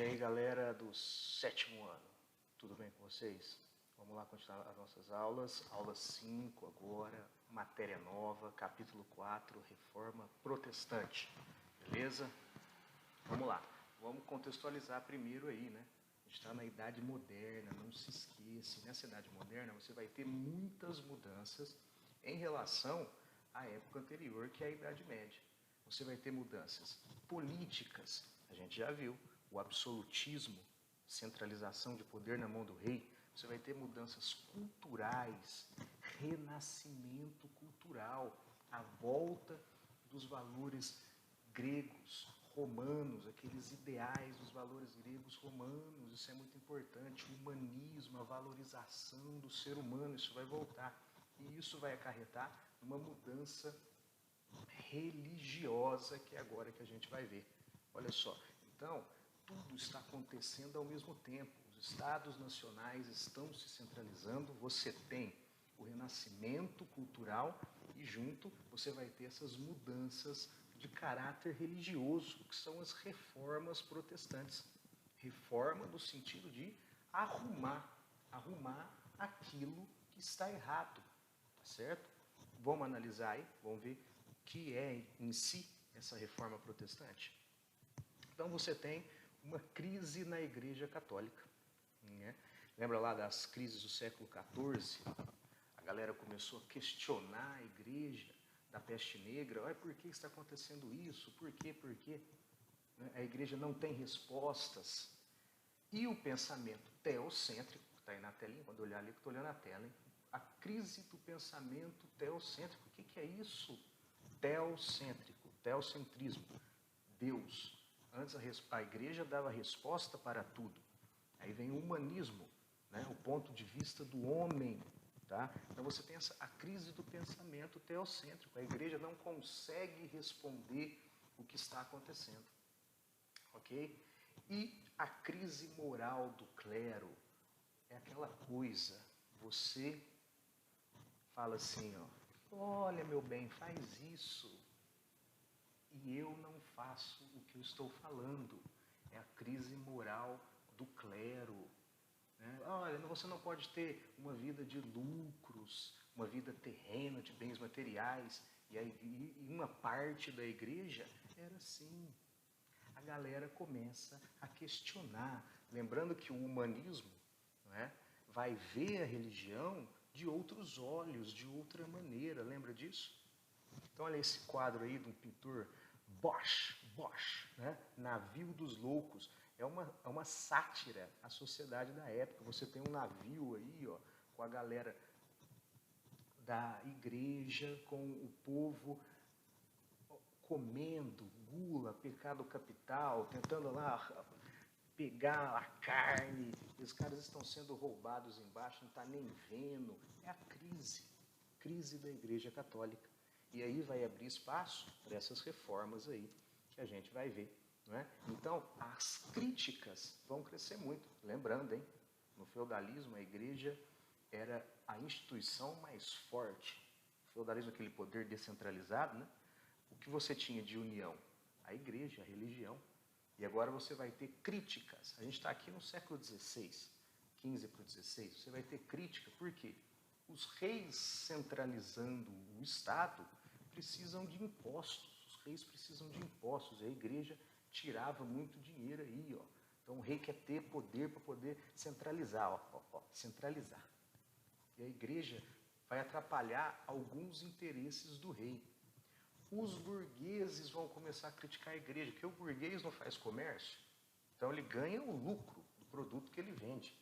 aí, galera do sétimo ano, tudo bem com vocês? Vamos lá continuar as nossas aulas. Aula 5 agora, matéria nova, capítulo 4, Reforma Protestante. Beleza? Vamos lá. Vamos contextualizar primeiro aí, né? A gente está na Idade Moderna, não se esqueça. Nessa Idade Moderna você vai ter muitas mudanças em relação à época anterior, que é a Idade Média. Você vai ter mudanças políticas, a gente já viu, o absolutismo, centralização de poder na mão do rei. Você vai ter mudanças culturais, renascimento cultural, a volta dos valores gregos, romanos, aqueles ideais dos valores gregos romanos. Isso é muito importante. O humanismo, a valorização do ser humano, isso vai voltar. E isso vai acarretar uma mudança religiosa, que é agora que a gente vai ver. Olha só, então, tudo está acontecendo ao mesmo tempo. Os estados nacionais estão se centralizando, você tem o renascimento cultural e junto você vai ter essas mudanças de caráter religioso, que são as reformas protestantes. Reforma no sentido de arrumar aquilo que está errado, tá certo? Vamos analisar aí, vamos ver o que é em si essa reforma protestante. Então você tem uma crise na Igreja Católica, né? Lembra lá das crises do século XIV? A galera começou a questionar a Igreja da peste negra. Olha, por que está acontecendo isso? Por quê? Por quê? A Igreja não tem respostas. E o pensamento teocêntrico, está aí na telinha, quando eu olhar ali, que estou olhando a tela, hein? A crise do pensamento teocêntrico. O que é isso? Teocêntrico, teocentrismo. Deus. Antes a Igreja dava resposta para tudo. Aí vem o humanismo, né? O ponto de vista do homem. Tá? Então você tem a crise do pensamento teocêntrico. A Igreja não consegue responder o que está acontecendo. Ok? E a crise moral do clero é aquela coisa, você fala assim, ó, olha meu bem, faz isso, e eu não faço o que eu estou falando. É a crise moral do clero. Né? Olha, você não pode ter uma vida de lucros, uma vida terrena, de bens materiais. E uma parte da igreja era assim. A galera começa a questionar. Lembrando que o humanismo, né, vai ver a religião de outros olhos, de outra maneira. Lembra disso? Então olha esse quadro aí de um pintor Bosch, né? Navio dos Loucos. É uma sátira à sociedade da época. Você tem um navio aí, ó, com a galera da igreja, com o povo comendo gula, pecado capital, tentando lá pegar a carne. E os caras estão sendo roubados embaixo, não está nem vendo. É a crise da Igreja Católica. E aí vai abrir espaço para essas reformas aí que a gente vai ver. Não é? Então, as críticas vão crescer muito. Lembrando, hein? No feudalismo, a igreja era a instituição mais forte. O feudalismo, aquele poder descentralizado, né? O que você tinha de união? A igreja, a religião. E agora você vai ter críticas. A gente está aqui no século XVI, 15 para o 16. Você vai ter crítica, por quê? Os reis centralizando o Estado precisam de impostos. Os reis precisam de impostos. E a igreja tirava muito dinheiro aí, ó. Então o rei quer ter poder para poder centralizar, ó, centralizar. E a igreja vai atrapalhar alguns interesses do rei. Os burgueses vão começar a criticar a igreja, porque o burguês não faz comércio, então ele ganha o lucro do produto que ele vende.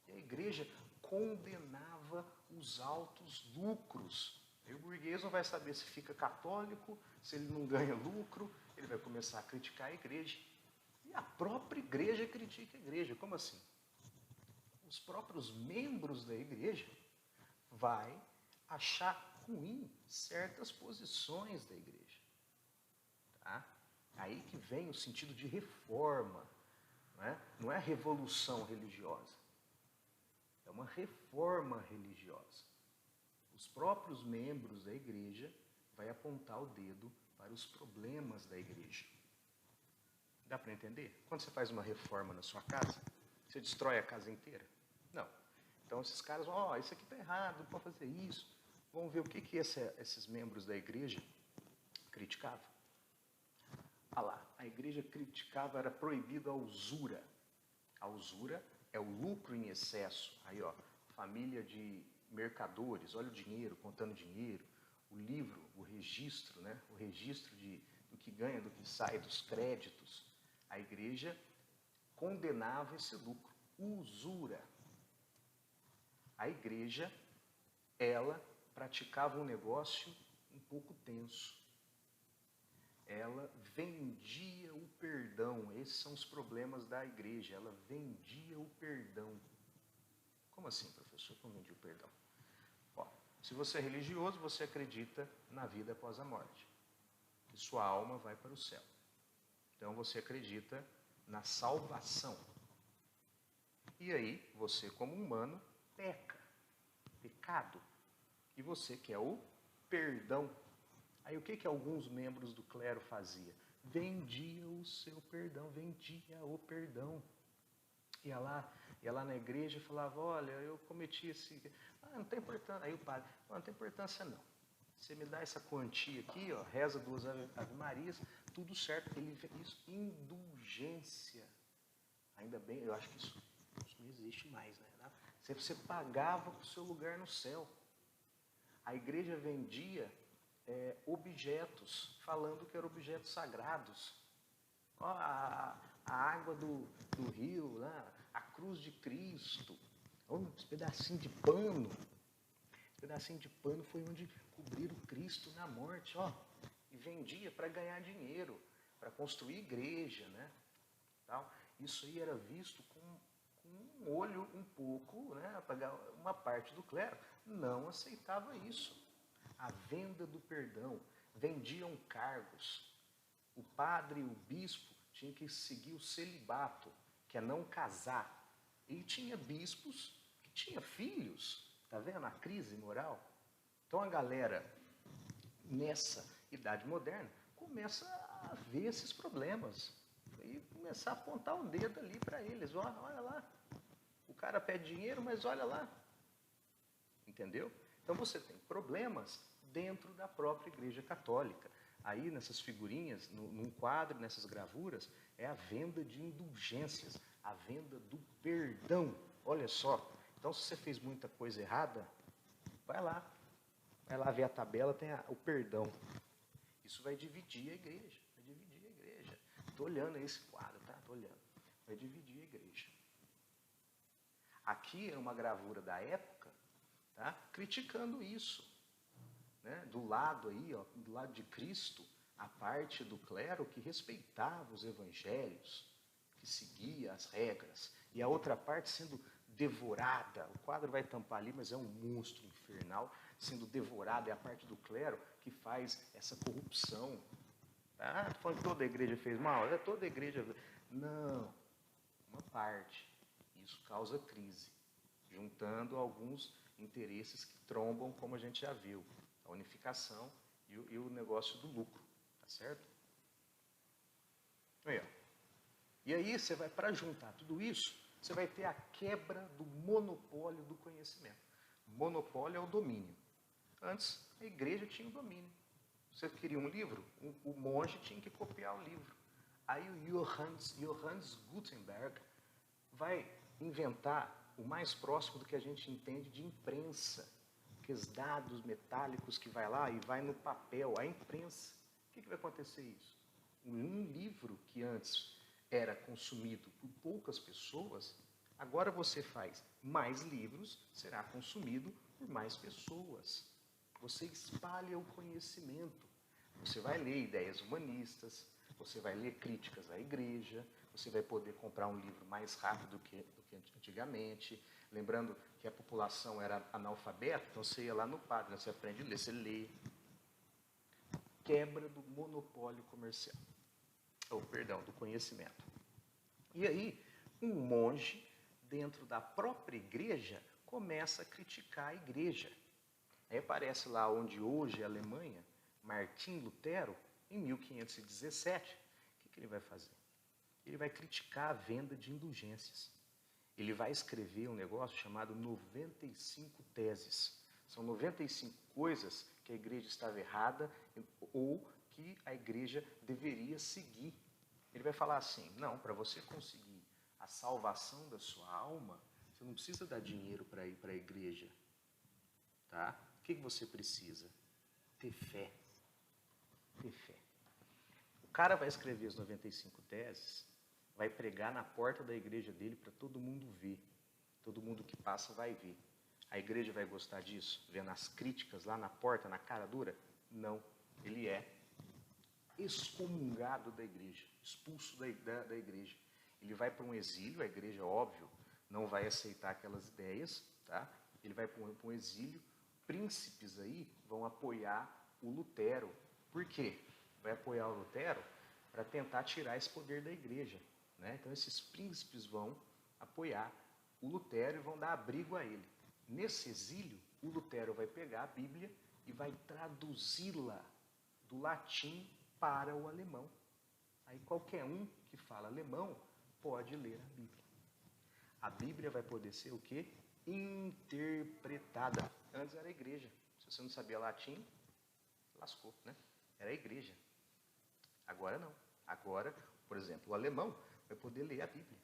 E a igreja condenava os altos lucros. E o burguês não vai saber se fica católico, se ele não ganha lucro, ele vai começar a criticar a igreja. E a própria igreja critica a igreja. Como assim? Os próprios membros da igreja vai achar ruim certas posições da igreja. Tá? Aí que vem o sentido de reforma. Não é revolução religiosa. É uma reforma religiosa. Os próprios membros da igreja vai apontar o dedo para os problemas da igreja. Dá para entender? Quando você faz uma reforma na sua casa, você destrói a casa inteira? Não. Então esses caras vão, ó, isso aqui está errado, não pode fazer isso. Vamos ver o que esses membros da igreja criticavam. Olha lá, a igreja criticava, era proibido a usura. A usura é o lucro em excesso. Aí, ó, família de mercadores, olha o dinheiro, contando dinheiro. O livro, o registro, né? O registro do que ganha, do que sai, dos créditos. A igreja condenava esse lucro. Usura. A igreja, ela praticava um negócio um pouco tenso. Ela vendia o perdão. Esses são os problemas da igreja. Ela vendia o perdão. Como assim, professor? Como vendia o perdão? Ó, se você é religioso, você acredita na vida após a morte. Que sua alma vai para o céu. Então você acredita na salvação. E aí, você como humano, peca. Pecado. E você quer o perdão. Aí o que alguns membros do clero faziam? Vendia o seu perdão, vendia o perdão. Ia lá na igreja e falava, olha, eu cometi esse... não tem importância. Aí o padre, não tem importância não. Você me dá essa quantia aqui, ó, reza 2 Ave Marias, tudo certo. Isso, indulgência. Ainda bem, eu acho que isso não existe mais, né? Você pagava o seu lugar no céu. A igreja vendia objetos, falando que eram objetos sagrados. Ó, a água do rio, né? A cruz de Cristo, esse pedacinho de pano. Esse pedacinho de pano foi onde cobriram Cristo na morte, ó. E vendia para ganhar dinheiro, para construir igreja, né? Tal. Isso aí era visto com um olho um pouco, né? Uma parte do clero não aceitava isso. A venda do perdão, vendiam cargos. O padre e o bispo tinham que seguir o celibato, que é não casar. E tinha bispos que tinham filhos, tá vendo a crise moral? Então a galera, nessa idade moderna, começa a ver esses problemas e começar a apontar o dedo ali para eles. Olha lá, o cara pede dinheiro, mas olha lá. Entendeu? Então você tem problemas dentro da própria Igreja Católica. Aí nessas figurinhas, num quadro, nessas gravuras, é a venda de indulgências, a venda do perdão. Olha só, então se você fez muita coisa errada, vai lá ver a tabela, tem o perdão. Isso vai dividir a igreja, Estou olhando esse quadro, tá? Estou olhando. Vai dividir a igreja. Aqui é uma gravura da época, tá? Criticando isso. Né? Do lado aí, ó, do lado de Cristo, a parte do clero que respeitava os evangelhos, que seguia as regras, e a outra parte sendo devorada. O quadro vai tampar ali, mas é um monstro infernal sendo devorado. É a parte do clero que faz essa corrupção. Ah, falando que toda a igreja fez mal? É toda a igreja. Não, uma parte. Isso causa crise, juntando alguns interesses que trombam, como a gente já viu. A unificação e o negócio do lucro, tá certo? Aí, ó. E aí você vai, para juntar tudo isso, você vai ter a quebra do monopólio do conhecimento. Monopólio é o domínio. Antes, a igreja tinha o domínio. Você queria um livro? O monge tinha que copiar o livro. Aí o Johannes Gutenberg vai inventar o mais próximo do que a gente entende de imprensa. Aqueles dados metálicos que vai lá e vai no papel, a imprensa. O que vai acontecer isso? Um livro que antes era consumido por poucas pessoas, agora você faz mais livros, será consumido por mais pessoas. Você espalha o conhecimento. Você vai ler ideias humanistas, você vai ler críticas à igreja, você vai poder comprar um livro mais rápido do que antigamente. Lembrando que a população era analfabeta, então você ia lá no padre, né? Você aprende a ler, você lê. Quebra do monopólio comercial. Do conhecimento. E aí, um monge, dentro da própria igreja, começa a criticar a igreja. Aí aparece lá onde hoje é a Alemanha, Martim Lutero, em 1517. O que ele vai fazer? Ele vai criticar a venda de indulgências. Ele vai escrever um negócio chamado 95 teses. São 95 coisas que a igreja estava errada ou que a igreja deveria seguir. Ele vai falar assim, não, para você conseguir a salvação da sua alma, você não precisa dar dinheiro para ir para a igreja. Tá? O que você precisa? Ter fé. Ter fé. O cara vai escrever as 95 teses, vai pregar na porta da igreja dele para todo mundo ver. Todo mundo que passa vai ver. A igreja vai gostar disso? Vendo as críticas lá na porta, na cara dura? Não. Ele é excomungado da igreja, expulso da igreja. Ele vai para um exílio, a igreja, óbvio, não vai aceitar aquelas ideias, tá? Ele vai para um exílio. Príncipes aí vão apoiar o Lutero. Por quê? Vai apoiar o Lutero para tentar tirar esse poder da igreja, né? Então esses príncipes vão apoiar o Lutero e vão dar abrigo a ele. Nesse exílio, o Lutero vai pegar a Bíblia e vai traduzi-la do latim para o alemão. Aí qualquer um que fala alemão pode ler a Bíblia. A Bíblia vai poder ser o quê? Interpretada. Antes era a igreja. Se você não sabia latim, lascou, né? Era a igreja. Agora não. Agora, por exemplo, o alemão vai poder ler a Bíblia.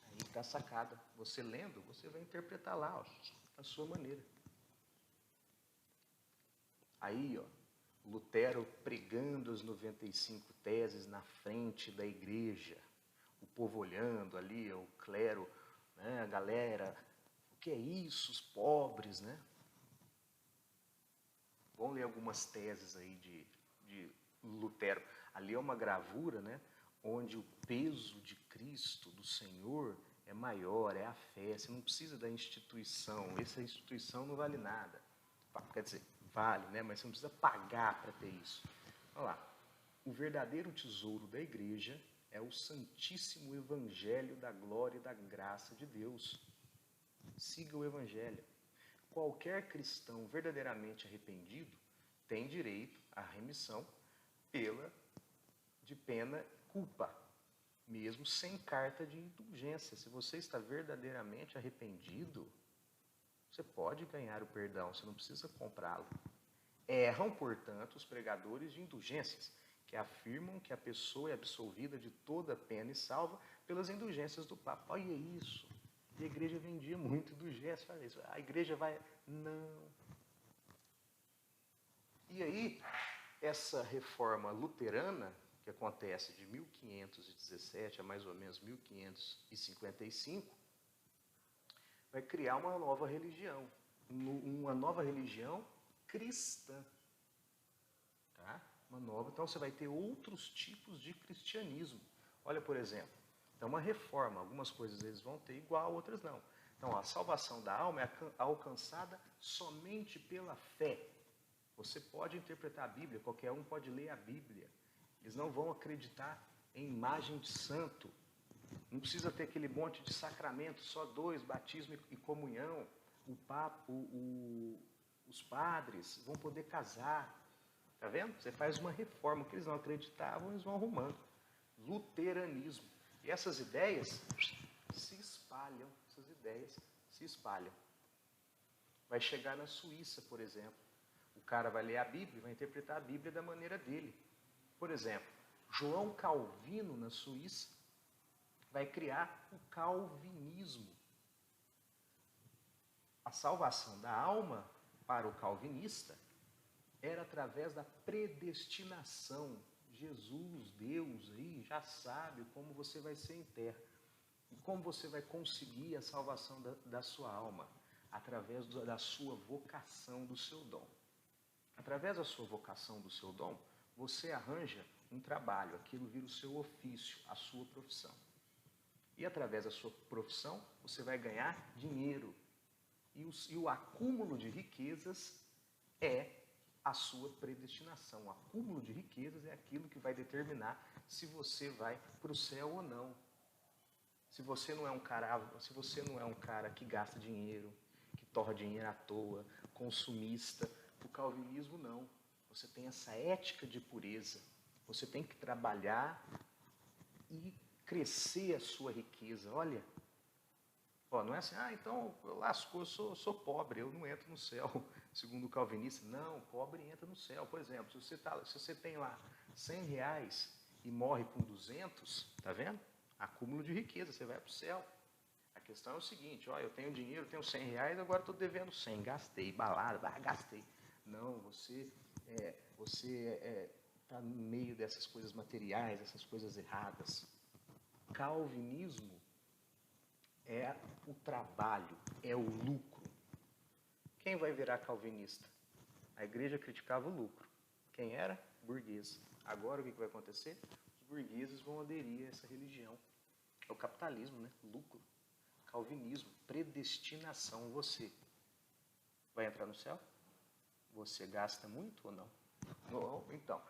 Aí está a sacada. Você lendo, você vai interpretar lá, ó, da sua maneira. Aí, ó, Lutero pregando as 95 teses na frente da igreja. O povo olhando ali, o clero, né, a galera, o que é isso, os pobres, né? Vamos ler algumas teses aí de Lutero. Ali é uma gravura, né, onde o peso de Cristo, do Senhor, é maior, é a fé. Você não precisa da instituição, essa instituição não vale nada. Quer dizer, vale, né, mas você não precisa pagar para ter isso. Olha lá, o verdadeiro tesouro da igreja é o santíssimo evangelho da glória e da graça de Deus. Siga o evangelho. Qualquer cristão verdadeiramente arrependido tem direito à remissão de pena e culpa, mesmo sem carta de indulgência. Se você está verdadeiramente arrependido, você pode ganhar o perdão, você não precisa comprá-lo. Erram, portanto, os pregadores de indulgências, que afirmam que a pessoa é absolvida de toda pena e salva pelas indulgências do Papa. Olha isso. E a igreja vendia muito indulgência. Olha isso. A igreja vai... Não. E aí, essa reforma luterana, que acontece de 1517 a mais ou menos 1555, vai criar uma nova religião cristã. Tá? Uma nova. Então você vai ter outros tipos de cristianismo. Olha, por exemplo, então uma reforma, algumas coisas eles vão ter igual, outras não. Então a salvação da alma é alcançada somente pela fé. Você pode interpretar a Bíblia, qualquer um pode ler a Bíblia. Eles não vão acreditar em imagem de santo. Não precisa ter aquele monte de sacramento, só 2, batismo e comunhão. Os padres vão poder casar. Está vendo? Você faz uma reforma, que eles não acreditavam, eles vão arrumando. Luteranismo. E essas ideias se espalham, Vai chegar na Suíça, por exemplo. O cara vai ler a Bíblia, vai interpretar a Bíblia da maneira dele. Por exemplo, João Calvino, na Suíça, vai criar o calvinismo. A salvação da alma, para o calvinista, era através da predestinação. Jesus, Deus, aí já sabe como você vai ser em terra. E como você vai conseguir a salvação da sua alma? Através da sua vocação, do seu dom. Através da sua vocação, do seu dom, você arranja um trabalho, aquilo vira o seu ofício, a sua profissão. E através da sua profissão, você vai ganhar dinheiro. E o acúmulo de riquezas é a sua predestinação. O acúmulo de riquezas é aquilo que vai determinar se você vai para o céu ou não. Se você não é um cara que gasta dinheiro, que torra dinheiro à toa, consumista, o calvinismo não. Você tem essa ética de pureza. Você tem que trabalhar e crescer a sua riqueza. Olha, ó, não é assim, então lascou, eu sou pobre, eu não entro no céu, segundo o calvinista. Não, pobre entra no céu. Por exemplo, se você tem lá R$ 100 e morre com 200, tá vendo? Acúmulo de riqueza, você vai para o céu. A questão é o seguinte, ó, eu tenho dinheiro, tenho R$ 100, agora estou devendo 100, gastei, balada, gastei. Não, você está no meio dessas coisas materiais, essas coisas erradas. Calvinismo é o trabalho, é o lucro. Quem vai virar calvinista? A igreja criticava o lucro. Quem era? Burguês. Agora o que vai acontecer? Os burgueses vão aderir a essa religião. É o capitalismo, né? Lucro. Calvinismo, predestinação. Você vai entrar no céu? Você gasta muito ou não? Não. Então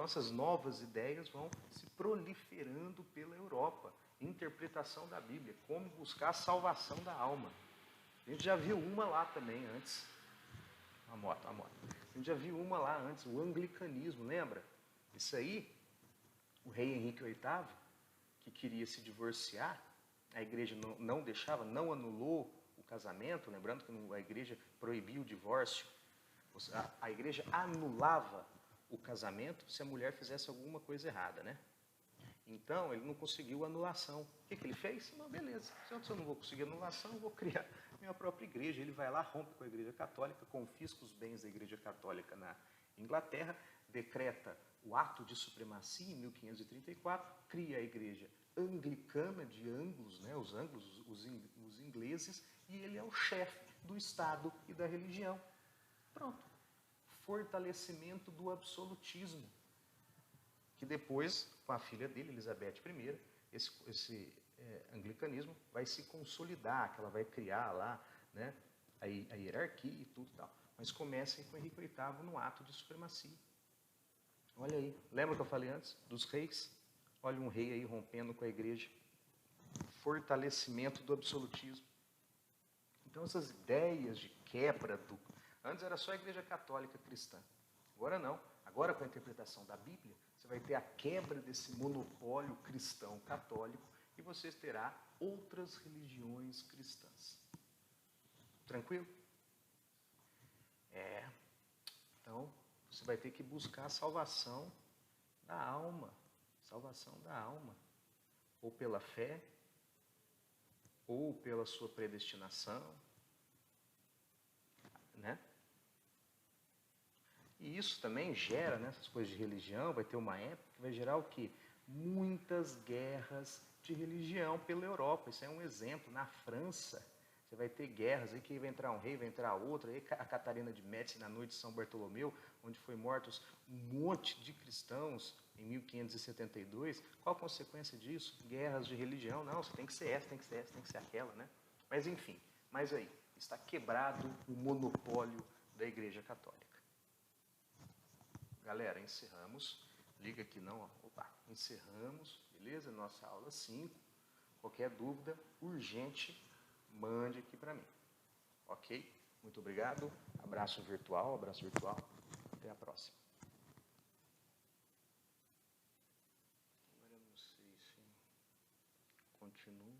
essas novas ideias vão se proliferando pela Europa. Interpretação da Bíblia, como buscar a salvação da alma. A gente já viu uma lá também antes. A moto. A gente já viu uma lá antes, o anglicanismo, lembra? Isso aí, o rei Henrique VIII, que queria se divorciar, a igreja não deixava, não anulou o casamento, lembrando que a igreja proibia o divórcio. A igreja anulava o casamento se a mulher fizesse alguma coisa errada, né? Então, ele não conseguiu anulação. O que ele fez? Não, beleza, se eu não vou conseguir anulação, eu vou criar minha própria igreja. Ele vai lá, rompe com a igreja católica, confisca os bens da igreja católica na Inglaterra, decreta o ato de supremacia em 1534, cria a igreja anglicana de Anglos, né, os anglos, os ingleses, e ele é o chefe do Estado e da religião. Pronto. Fortalecimento do absolutismo. Que depois, com a filha dele, Elizabeth I, esse anglicanismo vai se consolidar, que ela vai criar lá, né, a hierarquia e tudo e tal. Mas comecem com Henrique VIII no ato de supremacia. Olha aí, lembra que eu falei antes dos reis? Olha um rei aí rompendo com a igreja. Fortalecimento do absolutismo. Então essas ideias de quebra do... Antes era só a igreja católica cristã. Agora não. Agora com a interpretação da Bíblia, você vai ter a quebra desse monopólio cristão católico e você terá outras religiões cristãs. Tranquilo? Então, você vai ter que buscar a salvação da alma. Salvação da alma. Ou pela fé, ou pela sua predestinação, né? E isso também gera, né, essas coisas de religião, vai ter uma época que vai gerar o quê? Muitas guerras de religião pela Europa. Isso é um exemplo. Na França, você vai ter guerras, aí que vai entrar um rei, vai entrar outro, aí a Catarina de Médici na noite de São Bartolomeu, onde foi mortos um monte de cristãos em 1572. Qual a consequência disso? Guerras de religião. Não, você tem que ser essa, tem que ser essa, tem que ser aquela, né? Mas enfim, mas aí, está quebrado o monopólio da Igreja Católica. Galera, encerramos. Liga aqui não, ó. Opa, encerramos, beleza? Nossa aula 5. Qualquer dúvida, urgente, mande aqui para mim. Ok? Muito obrigado. Abraço virtual. Até a próxima. Agora eu não sei se continuo.